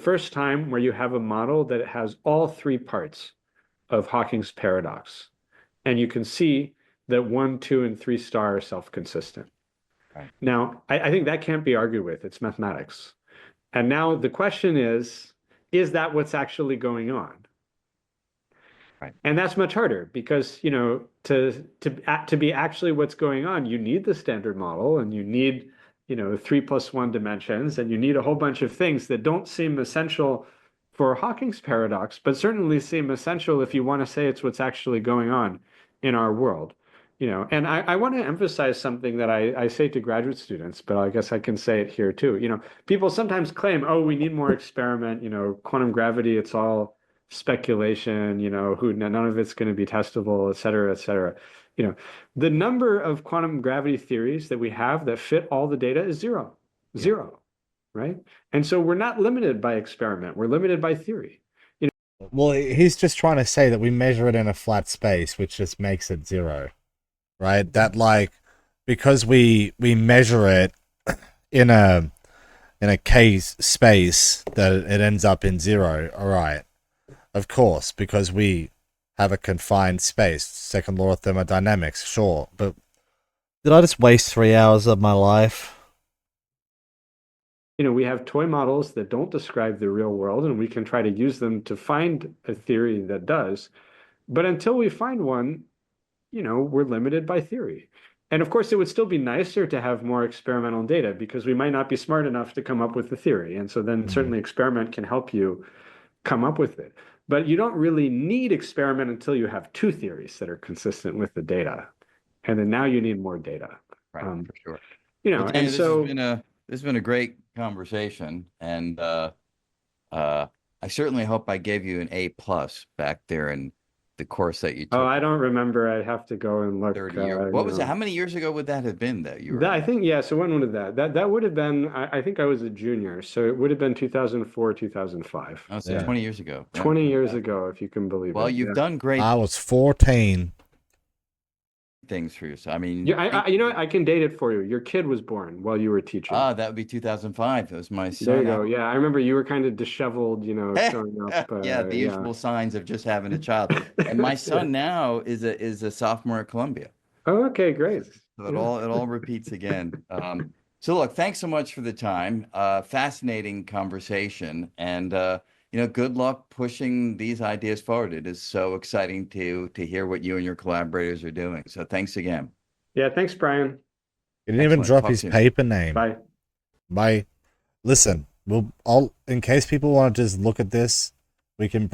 first time where you have a model that has all three parts of Hawking's paradox. And you can see that 1, 2, and 3 star are self-consistent. Right. Now, I think that can't be argued with. It's mathematics. And now the question is that what's actually going on? Right. And that's much harder because, to be actually what's going on, you need the standard model and you need, 3+1 dimensions, and you need a whole bunch of things that don't seem essential for Hawking's paradox, but certainly seem essential if you want to say it's what's actually going on in our world. And I want to emphasize something that I say to graduate students, but I guess I can say it here too. People sometimes claim, oh, we need more experiment, quantum gravity, it's all speculation, none of it's going to be testable, et cetera, et cetera. The number of quantum gravity theories that we have that fit all the data is zero, right? And so we're not limited by experiment, we're limited by theory. Well, he's just trying to say that we measure it in a flat space, which just makes it zero, right? That because we measure it in a case space, that it ends up in zero. All right. Of course, because we have a confined space. Second law of thermodynamics, sure. But did I just waste 3 hours of my life? We have toy models that don't describe the real world, and we can try to use them to find a theory that does. But until we find one, we're limited by theory. And of course, it would still be nicer to have more experimental data because we might not be smart enough to come up with the theory. And so then certainly experiment can help you come up with it. But you don't really need experiment until you have two theories that are consistent with the data. And then now you need more data. Right, for sure. Well, Daniel, and so this has been a great conversation, and I certainly hope I gave you an A+ back there in the course that you took. Oh, I don't remember. I'd have to go and look. 30 years. What was it? How many years ago would that have been that you were? I think, yeah. So when would that would have been, I think I was a junior. So it would have been 2004, 2005. Oh, so 20 years ago. 20 years ago, if you can believe it. Well, you've done great. I was 14. Things for you. So, I mean, I can date it for you. Your kid was born while you were teaching. That would be 2005. It was my son. There you go. Yeah, I remember you were kind of disheveled, showing up. Yeah, the usual signs of just having a child. And my son now is a sophomore at Columbia. Oh, okay, great. So it all repeats again. So look, thanks so much for the time. Fascinating conversation, and good luck pushing these ideas forward. It is so exciting to hear what you and your collaborators are doing. So thanks again. Yeah, thanks, Brian. He didn't even drop his paper name. Bye. Listen, in case people want to just look at this, we can